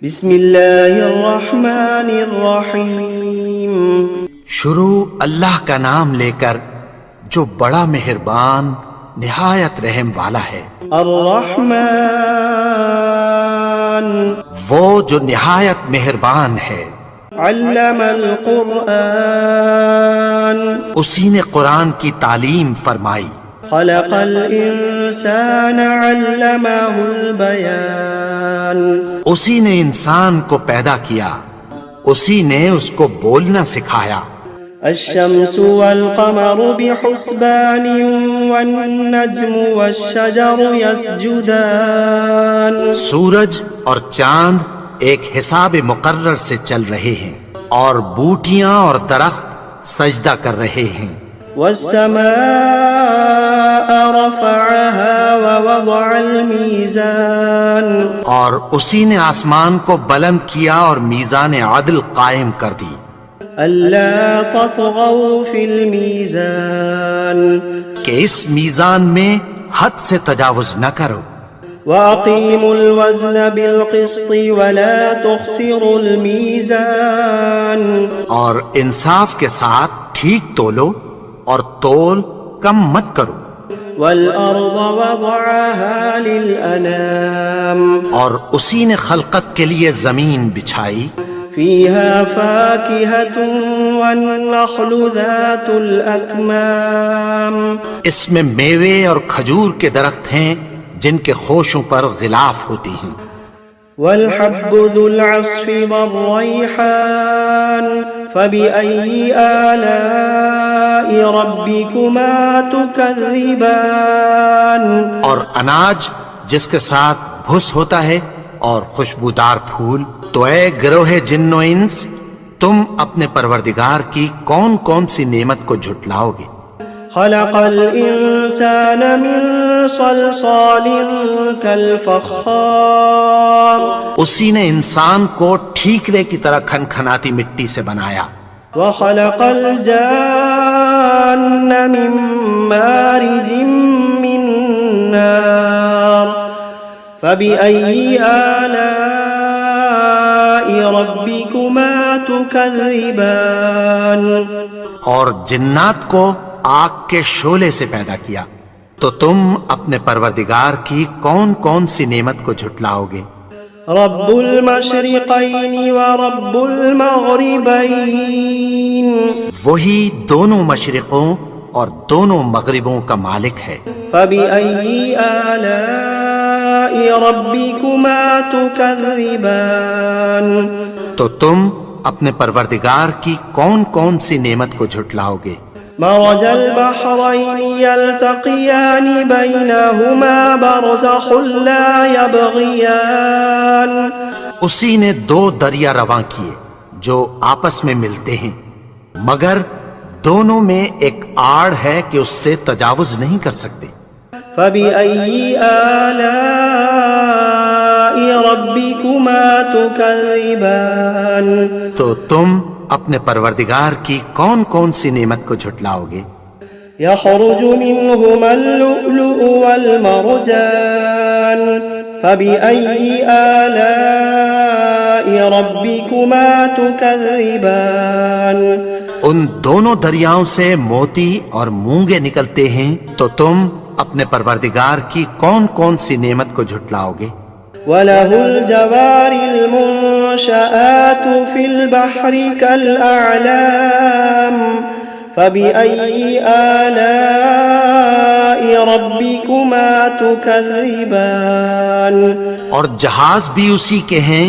بسم اللہ الرحمن الرحیم۔ شروع اللہ کا نام لے کر جو بڑا مہربان نہایت رحم والا ہے۔ الرحمن وہ جو نہایت مہربان ہے۔ علم القرآن اسی نے قرآن کی تعلیم فرمائی۔ خلق الانسان علمہ البیان اسی نے انسان کو پیدا کیا، اسی نے اس کو بولنا سکھایا۔ الشمس والقمر بحسبان والنجم والشجر يسجدان سورج اور چاند ایک حساب مقرر سے چل رہے ہیں، اور بوٹیاں اور درخت سجدہ کر رہے ہیں۔ والسماء رفعها ووضع الميزان اور اسی نے آسمان کو بلند کیا اور میزان عدل قائم کر دی۔ ألا تطغوا في الميزان کہ اس میزان میں حد سے تجاوز نہ کرو۔ وأقيموا الوزن بالقسط ولا تخسروا الميزان اور انصاف کے ساتھ ٹھیک تولو اور تول کم مت کرو۔ والأرض وضعها للأنام اور اسی نے خلقت کے لیے زمین بچھائی، فيها فاكهة والنخل ذات الأكمام اس میں میوے اور کھجور کے درخت ہیں جن کے خوشوں پر غلاف ہوتی ہیں۔ والحب ذو العصف والريحان فبأي آلاء ربكما تكذبان اور اناج جس کے ساتھ بھس ہوتا ہے اور خوشبودار پھول، تو اے گروہ جن و انس، تم اپنے پروردگار کی کون کون سی نعمت کو جھٹلاؤ گے؟ خلق الإنسان من صلصال كالفخار اسی نے انسان کو ٹھیکرے کی طرح کھنکھناتی مٹی سے بنایا۔ وخلق الجان من مارج من نار فبأي آلاء ربكما تكذبان اور جنات کو آگ کے شعلے سے پیدا کیا، تو تم اپنے پروردگار کی کون کون سی نعمت کو جھٹلاؤ گے؟ رب المشرقین ورب المغربین وہی دونوں مشرقوں اور دونوں مغربوں کا مالک ہے۔ فبأي آلاء ربكما تكذبان تو تم اپنے پروردگار کی کون کون سی نعمت کو جھٹلاؤ گے؟ مرج البحرين يلتقيان بينهما برزخ لا يبغيان اسی نے دو دریا رواں کیے جو آپس میں ملتے ہیں، مگر دونوں میں ایک آڑ ہے کہ اس سے تجاوز نہیں کر سکتے۔ فبأي آلاء ربكما تكذبان تو تم اپنے پروردگار کی کون کون سی نعمت کو جھٹلاؤ گے؟ يخرج منهما اللؤلؤ والمرجان فبأي آلاء ربكما تكذبان ان دونوں دریاؤں سے موتی اور مونگے نکلتے ہیں، تو تم اپنے پروردگار کی کون کون سی نعمت کو جھٹلاؤ گے؟ وَلَهُ الْجَوَارِ الْمُنشَآتُ فِي الْبَحْرِ كَالْأَعْلَامِ فَبِأَيِّ آلَاءِ رَبِّكُمَا تُكَذِّبَانِ اور جہاز بھی اسی کے ہیں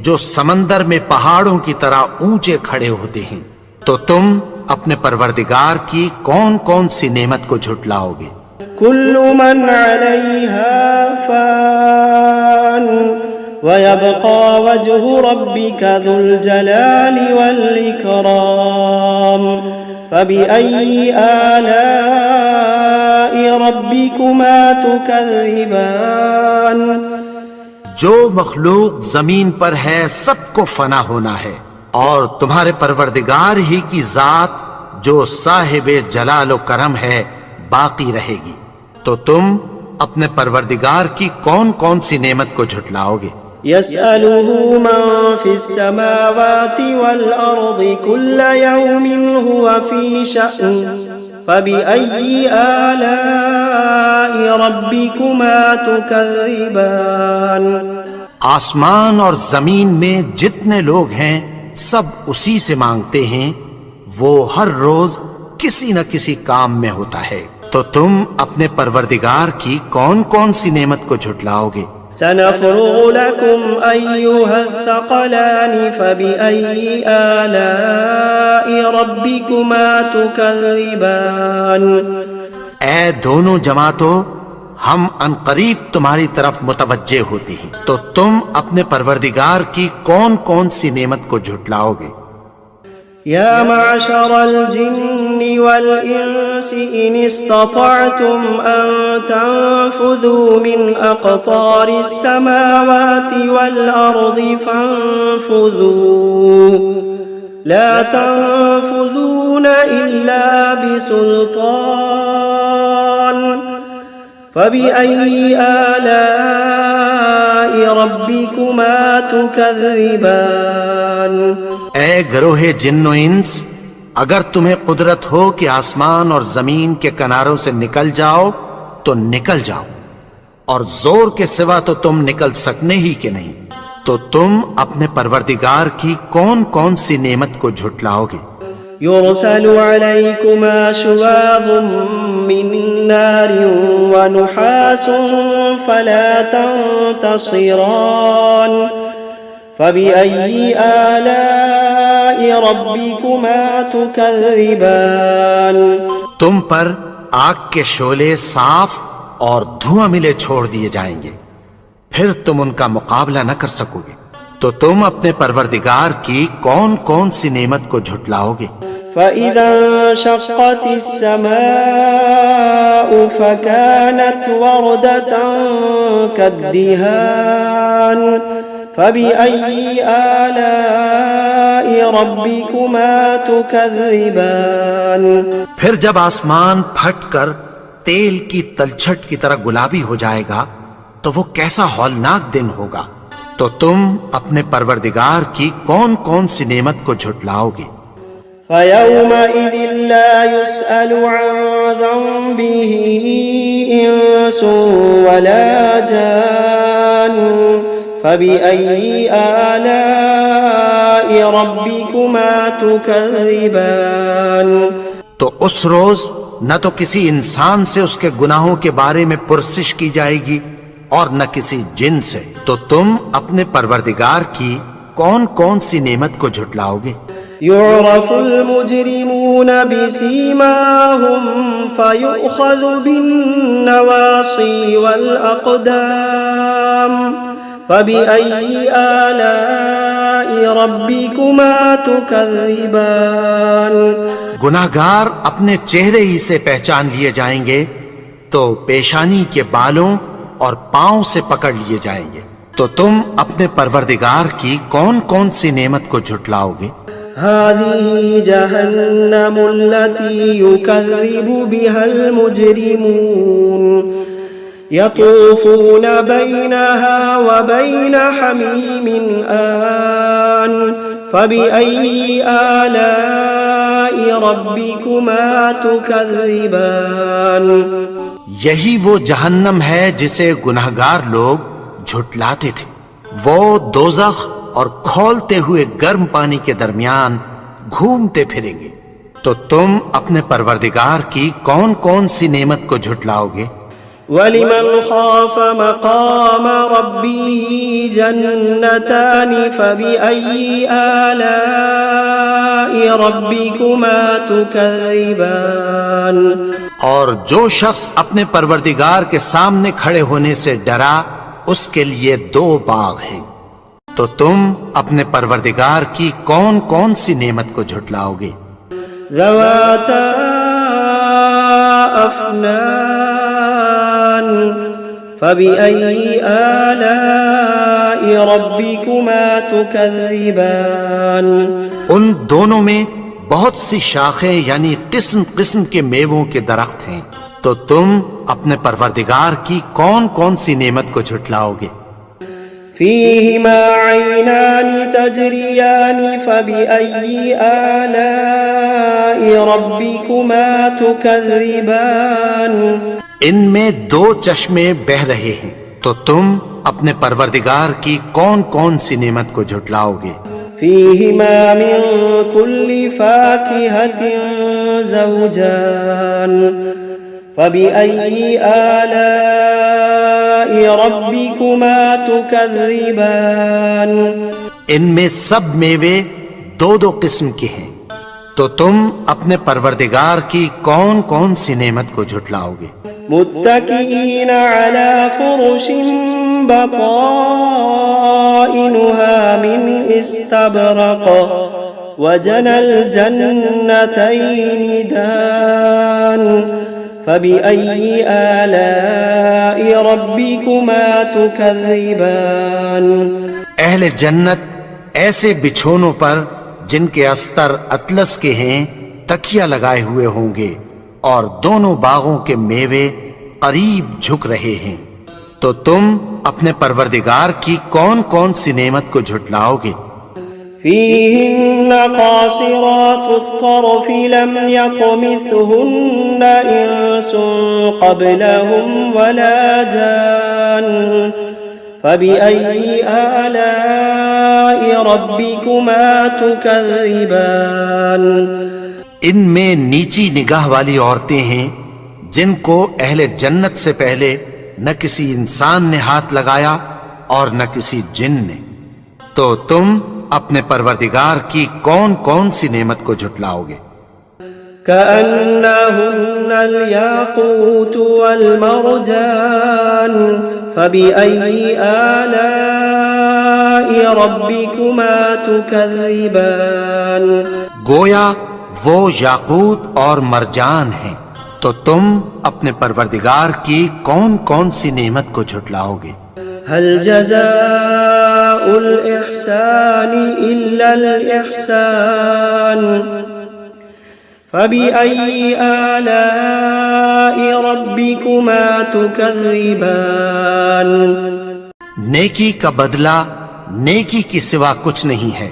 جو سمندر میں پہاڑوں کی طرح اونچے کھڑے ہوتے ہیں، تو تم اپنے پروردگار کی کون کون سی نعمت کو جھٹلاؤ گے؟ كل من عليها فان ويبقى وجه ربك ذو الجلال والإكرام فبأي آلاء ربكما تكذبان جو مخلوق زمین پر ہے سب کو فنا ہونا ہے، اور تمہارے پروردگار ہی کی ذات جو صاحب جلال و کرم ہے باقی رہے گی، تو تم اپنے پروردگار کی کون کون سی نعمت کو جھٹلاؤ گے؟ يسأله من في السماوات والأرض كل يوم هو في شأن فبأي آلاء ربكما تكذبان آسمان اور زمین میں جتنے لوگ ہیں سب اسی سے مانگتے ہیں، وہ ہر روز کسی نہ کسی کام میں ہوتا ہے، تو تم اپنے پروردگار کی کون کون سی نعمت کو جھٹلاؤ گے؟ سنفرغ لكم أيها الثقلان فبأي آلاء ربكما تكذبان اے دونوں جماعتوں، ہم عنقریب تمہاری طرف متوجہ ہوتے ہیں، تو تم اپنے پروردگار کی کون کون سی نعمت کو جھٹلاؤ گے؟ يا معشر الجن والإنس إن استطعتم أن تنفذوا من أقطار السماوات والأرض فانفذوا لا تنفذون إلا بسلطان فبأي آلاء ربكما تكذبان اے گروہ جن و انس، اگر تمہیں قدرت ہو کہ آسمان اور زمین کے کناروں سے نکل جاؤ تو نکل جاؤ، اور زور کے سوا تو تم نکل سکنے ہی کہ نہیں، تو تم اپنے پروردگار کی کون کون سی نعمت کو جھٹلاؤ گے؟ يرسل عليكما شواظ من نار ونحاس فلا تنتصران فبأي آلاء ربكما تكذبان تم پر آگ کے شعلے صاف اور دھواں ملے چھوڑ دیے جائیں گے، پھر تم ان کا مقابلہ نہ کر سکو گے، تو تم اپنے پروردگار کی کون کون سی نعمت کو جھٹلاؤ گے؟ فإذا انشقت السماء فكانت وردة كالدهان فبأي آلاء ربكما تكذبان پھر جب آسمان پھٹ کر تیل کی تلچھٹ کی طرح گلابی ہو جائے گا تو وہ کیسا ہولناک دن ہوگا، تو تم اپنے پروردگار کی کون کون سی نعمت کو جھٹلاؤ گے؟ فيومئذ لا يسأل عن ذنبه إنس ولا جان فبأي آلاء ربكما تكذبان تو اس روز نہ تو کسی انسان سے اس کے گناہوں کے بارے میں پرسش کی جائے گی اور نہ کسی جن سے، تو تم اپنے پروردگار کی کون کون سی نعمت کو جھٹلاؤ گے؟ يعرف المجرمون بسيماهم فيؤخذ بالنواصي والأقدام فبأي آلاء ربكما تكذبان گناہگار اپنے چہرے ہی سے پہچان لیے جائیں گے تو پیشانی کے بالوں اور پاؤں سے پکڑ لیے جائیں گے، تو تم اپنے پروردگار کی کون کون سی نعمت کو جھٹلاؤ گے؟ هذه جهنم التي يكذب بها المجرمون يطوفون بينها وبين حميم آن فبأي آلاء ربكما تكذبان یہی وہ جہنم ہے جسے گناہگار لوگ جھٹلاتے تھے، وہ دوزخ اور کھولتے ہوئے گرم پانی کے درمیان گھومتے پھریں گے، تو تم اپنے پروردگار کی کون کون سی نعمت کو جھٹلاؤ گے؟ وَلِمَنْ خَافَ مَقَامَ رَبِّهِ جَنَّتَانِ فَبِأَيِّ آلَاءِ رَبِّكُمَا تُكَذِّبَانِ اور جو شخص اپنے پروردگار کے سامنے کھڑے ہونے سے ڈرا، اس کے لیے دو باغ ہیں، تو تم اپنے پروردگار کی کون کون سی نعمت کو جھٹلاؤ گے؟ ذواتا افنان فبأي آلاء ربكما تكذبان ان دونوں میں بہت سی شاخیں یعنی قسم قسم کے میووں کے درخت ہیں، تو تم اپنے پروردگار کی کون کون سی نعمت کو جھٹلاؤ گے؟ فيهما عينان تجريان فبأي آلاء ربكما تكذبان ان میں دو چشمے بہ رہے ہیں، تو تم اپنے پروردگار کی کون کون سی نعمت کو جھٹلاؤ گے؟ فيهما من كل فاكهة زوجان فبأي آلاء ربكما تكذبان ان میں سب میوے دو دو قسم کے ہیں، تو تم اپنے پروردگار کی کون کون سی نعمت کو جھٹلاؤ گے؟ متكئين على فرش بطائنها من استبرق وجنى الجنتين دان فبأي آلاء ربكما تكذبان اہل جنت ایسے بچھونوں پر جن کے استر اطلس کے ہیں تکیہ لگائے ہوئے ہوں گے، اور دونوں باغوں کے میوے قریب جھک رہے ہیں، تو تم اپنے پروردگار کی کون کون سی نعمت کو جھٹلاؤ گے؟ فيهن قاصرات الطرف لم يطمثهن إنس قبلهم ولا جان فبأي آلاء ربكما تكذبان ان میں نیچی نگاہ والی عورتیں ہیں جن کو اہل جنت سے پہلے نہ کسی انسان نے ہاتھ لگایا اور نہ کسی جن نے، تو تم اپنے پروردگار کی کون کون سی نعمت کو جھٹلاؤ گے؟ كأنهن الياقوت والمرجان فبأي آلاء ربكما تكذبان گویا وہ یاقوت اور مرجان ہیں، تو تم اپنے پروردگار کی کون کون سی نعمت کو جھٹلاؤ گے؟ هل جزاء الإحسان إلا الإحسان فبأي آلاء ربكما تكذبان نیکی کا بدلہ نیکی کی سوا کچھ نہیں ہے،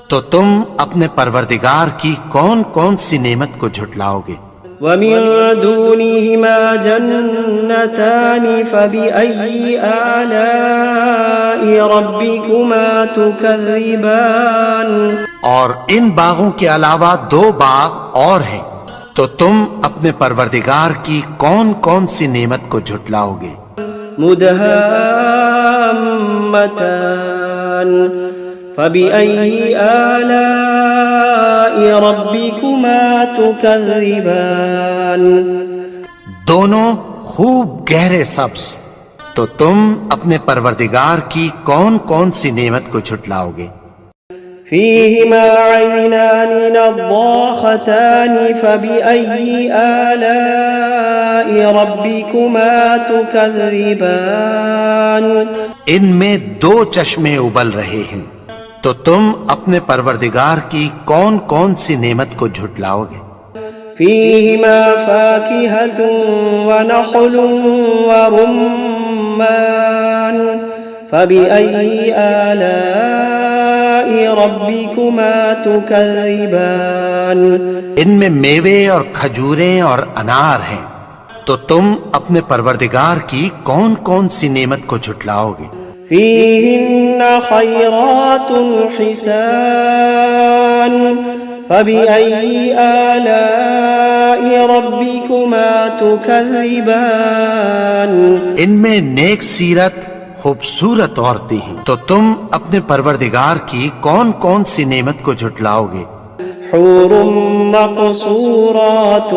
تو تم اپنے پروردگار کی کون کون سی نعمت کو جھٹلاؤ گے؟ ومن دونهما جنتان فبأي آلاء ربكما تكذبان اور ان باغوں کے علاوہ دو باغ اور ہیں، تو تم اپنے پروردگار کی کون کون سی نعمت کو جھٹلاؤ گے؟ مدهامتان فبأي آلاء ربكما تكذبان دونوں خوب گہرے سبز، تو تم اپنے پروردگار کی کون کون سی نعمت کو جھٹلاؤ گے؟ فيهما عينان نضاختان فبأي آلاء ربكما تكذبان ان میں دو چشمے ابل رہے ہیں، تو تم اپنے پروردگار کی کون کون سی نعمت کو جھٹلاؤ گے؟ فيهما فاكهة ونخل ورمان فبأي آلاء ربكما تكذبان ان میں میوے اور کھجوریں اور انار ہیں، تو تم اپنے پروردگار کی کون کون سی نعمت کو جھٹلاؤ گے؟ فيهن خيرات حسان فبأي آلاء ربكما تكذبان ان میں نیک سیرت خوبصورت عورتیں ہیں، تو تم اپنے پروردگار کی کون کون سی نعمت کو جھٹلاؤ گے؟ حور مقصورات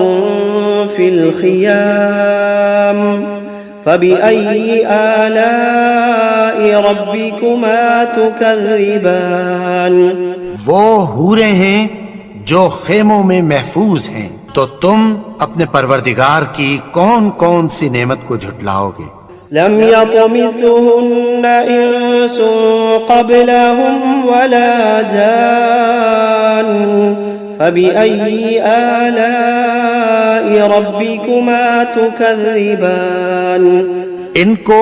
في الخيام فبأي آلاء ربكما تكذبان وہ حوریں ہیں جو خیموں میں محفوظ ہیں، تو تم اپنے پروردگار کی کون کون سی نعمت کو جھٹلاؤ گے؟ لم يطمثهن إنس قبلهم ولا جان فبأي آلاء ربكما تكذبان ان کو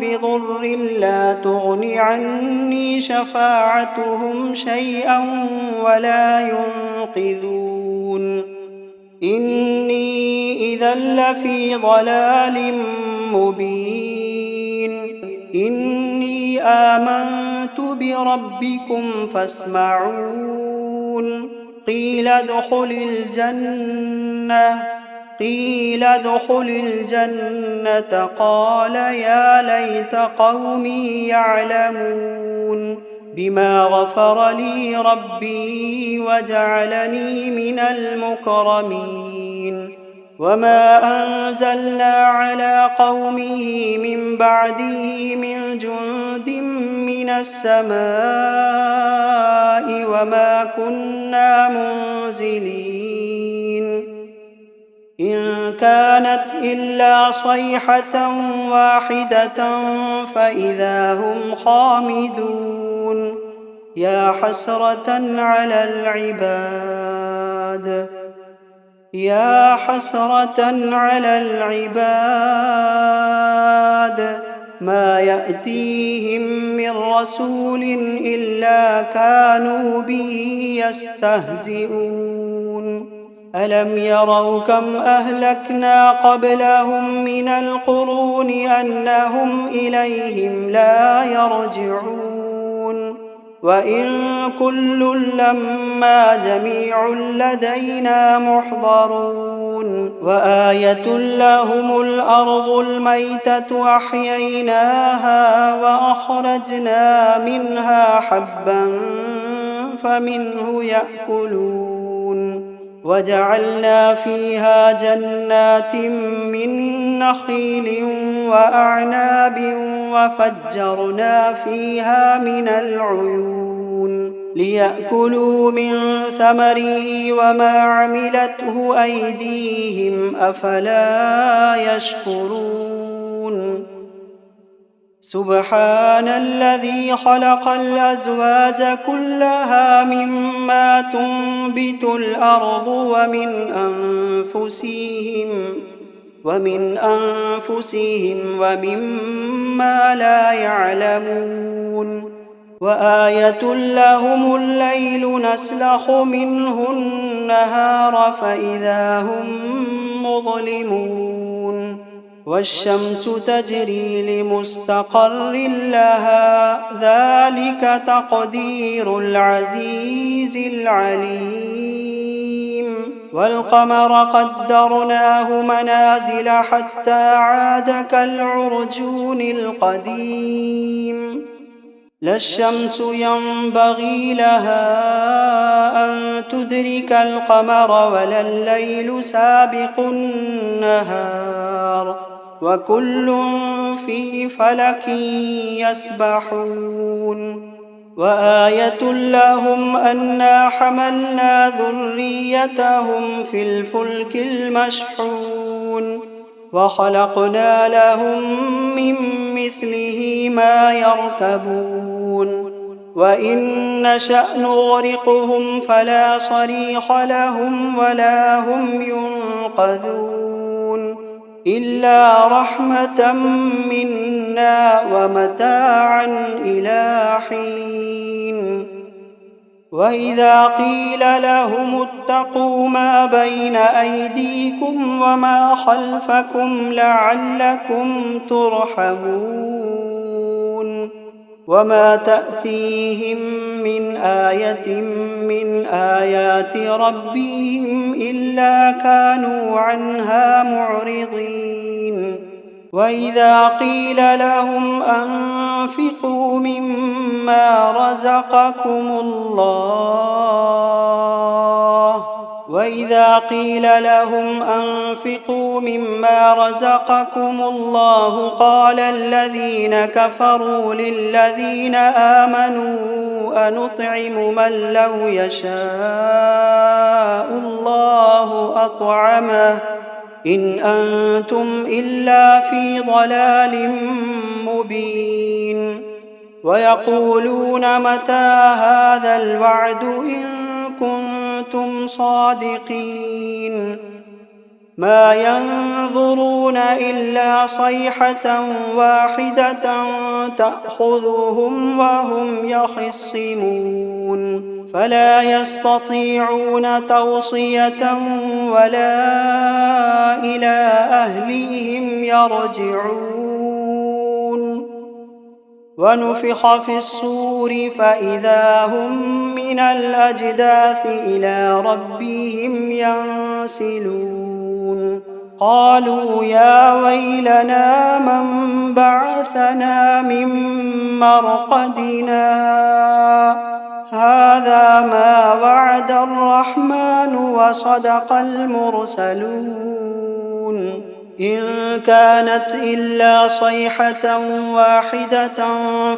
بضر لا تغن عني شفاعتهم شيئا ولا ينقذون إني إذا لفي ضلال مبين إني آمنت بربكم فاسمعون قيل ادخل الجنة قال يا ليت قومي يعلمون بما غفر لي ربي وجعلني من المكرمين وما أنزلنا على قومه من بعده من جند من السماء وما كنا منزلين إن كانت إلا صيحة واحدة فإذا هم خامدون يا حسرة على العباد ما يأتيهم من رسول إلا كانوا به يستهزئون ألم يروا كم أهلكنا قبلهم من القرون أنهم إليهم لا يرجعون وإن كل لما جميع لدينا محضرون وآية لهم الأرض الميتة أحييناها وأخرجنا منها حبا فمنه يأكلون وجعلنا فيها جنات من نخيل وأعناب وفجرنا فيها من العيون ليأكلوا من ثمره وما عملته أيديهم أفلا يشكرون سبحان الذي خلق الأزواج كلها مما تنبت الأرض ومن أنفسهم ومما لا يعلمون وآية لهم الليل نسلخ منه النهار فإذا هم مظلمون والشمس تجري لمستقر لها ذلك تقدير العزيز العليم والقمر قدرناه منازل حتى عاد كالعرجون القديم لا الشمس ينبغي لها أن تدرك القمر ولا الليل سابق النهار وكل في فلك يسبحون وآية لهم أنا حملنا ذريتهم في الفلك المشحون وخلقنا لهم من مثله ما يركبون وإن نشأ نغرقهم فلا صريخ لهم ولا هم ينقذون إلا رحمة منا ومتاعا إلى حين وإذا قيل لهم اتقوا ما بين أيديكم وما خلفكم لعلكم ترحمون وما تأتيهم من آية من آيات ربهم إلا كانوا عنها معرضين وإذا قيل لهم أنفقوا مما رزقكم الله قال الذين كفروا للذين آمنوا أنطعم من لو يشاء الله أطعمه إن أنتم إلا في ضلال مبين ويقولون متى هذا الوعد إن كنتم صادقين قل عسى أن يكون ردف عليكم بعض الذي عهدتم فاتقوا الله وأطيعون وإن نشأ نغرقهم فلا صريخ لهم ولا هم ينقذون إلا رحمة منا ومتاعا إلى حين وإذا قيل لهم اتقوا ما بين أيديكم وما خلفكم لعلكم ترحمون وما تأتيهم من آية من آيات ربهم إلا كانوا عنها معرضين وإذا قيل لهم أنفقوا مما رزقكم الله قال الذين كفروا للذين آمنوا أنطعم من لو يشاء الله أطعمه إن أنتم إلا في ضلال مبين ويقولون متى هذا الوعد إن كنتم صادقين ما ينظرون إلا صيحة واحدة تأخذهم وهم يخصمون فلا يستطيعون توصية ولا إلى أهليهم يرجعون ونفخ في الصور فإذا هم من الأجداث إلى ربهم ينسلون قالوا يا ويلنا من بعثنا من مرقدنا هذا ما وعد الرحمن وصدق المرسلون إن كانت إلا صيحة واحدة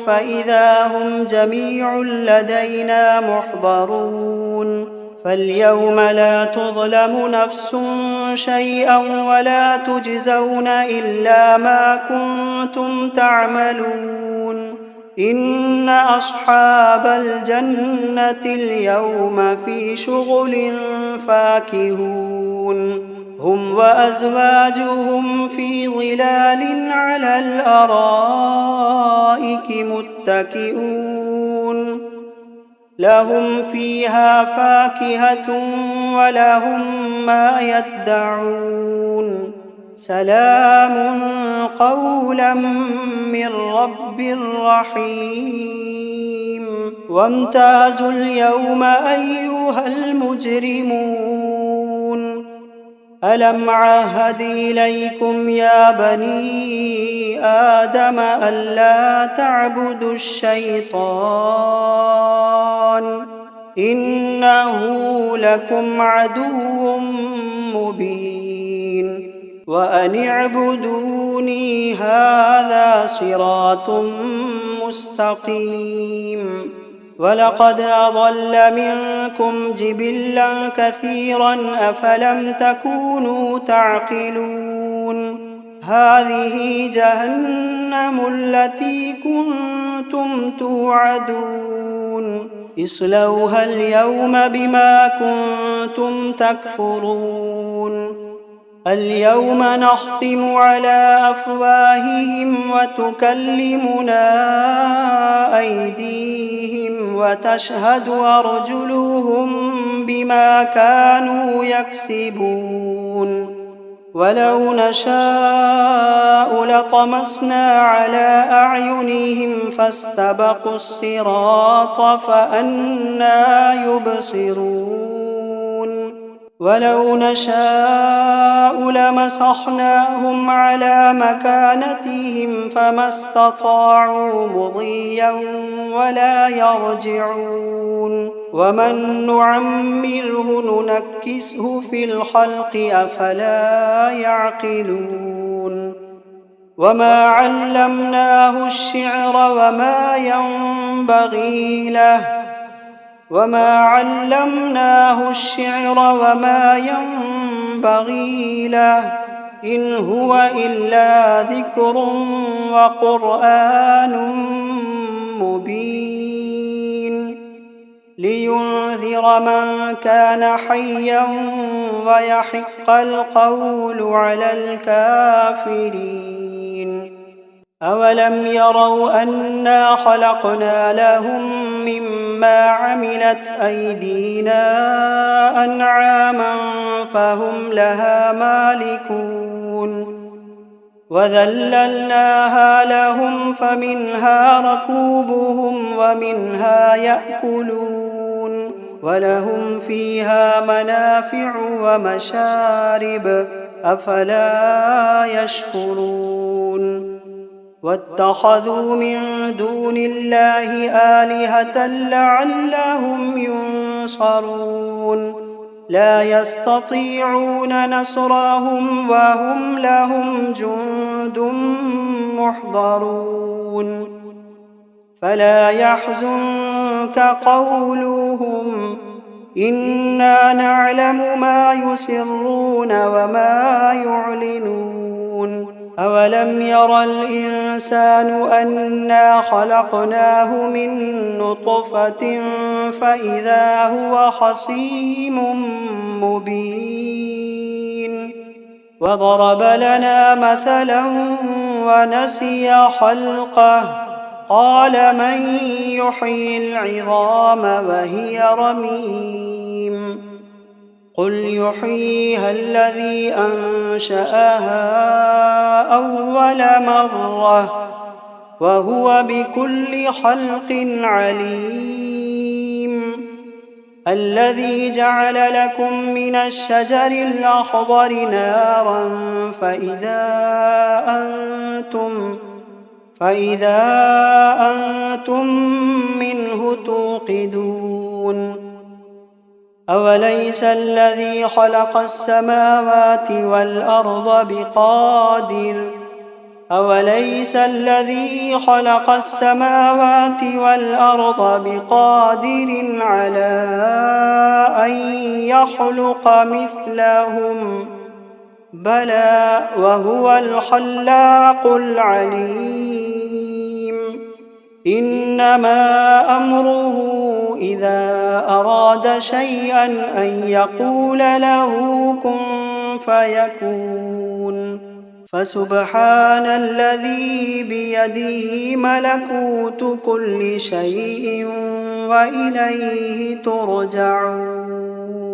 فإذا هم جميع لدينا محضرون فاليوم لا تظلم نفس شيئا ولا تجزون إلا ما كنتم تعملون إن أصحاب الجنة اليوم في شغل فاكهون هم وأزواجهم في ظلال على الأرائك متكئون لهم فيها فاكهة ولهم ما يدعون سلام قولا من رب رحيم وامتازوا اليوم أيها المجرمون ألم عهد إليكم يا بني آدم ألا تعبدوا الشيطان إنه لكم عدو مبين وأن اعبدوني هذا صراط مستقيم ولقد أضل منكم جبلا كثيرا أفلم تكونوا تعقلون هذه جهنم التي كنتم توعدون اصلوها اليوم بما كنتم تكفرون اليوم نختم على أفواههم وتكلمنا أيديهم وتشهد أرجلهم بما كانوا يكسبون ولو نشاء لطمسنا على أعينهم فاستبقوا الصراط فأنى يبصرون ولو نشاء لمسخناهم على مكانتهم فما استطاعوا مضيا ولا يرجعون ومن نعمره ننكسه في الخلق أفلا يعقلون وما علمناه الشعر وما ينبغي له إن هو إلا ذكر وقرآن مبين لينذر من كان حيا ويحق القول على الكافرين أولم يروا أنا خلقنا لهم مما عملت أيدينا أنعاما فهم لها مالكون وذللناها لهم فمنها ركوبهم ومنها يأكلون ولهم فيها منافع ومشارب أفلا يشكرون واتخذوا من دون الله آلهة لعلهم ينصرون لا يستطيعون نصرهم وهم لهم جند محضرون فلا يحزنك قولهم إنا نعلم ما يسرون وما يعلنون أولم ير الإنسان أنا خلقناه من نطفة فإذا هو خصيم مبين وضرب لنا مثلا ونسي خلقه قال من يحيي العظام وهي رميم قل يحييها الذي أنشأها أول مرة وهو بكل خلق عليم الذي جعل لكم من الشجر الأخضر نارا فإذا أنتم منه توقدون أوليس الذي خلق السماوات والأرض بقادر على أن يخلق مثلهم بلى وهو الخلاق العليم إنما أمره إذا أراد شيئا أن يقول له كن فيكون فسبحان الذي بيده ملكوت كل شيء وإليه ترجعون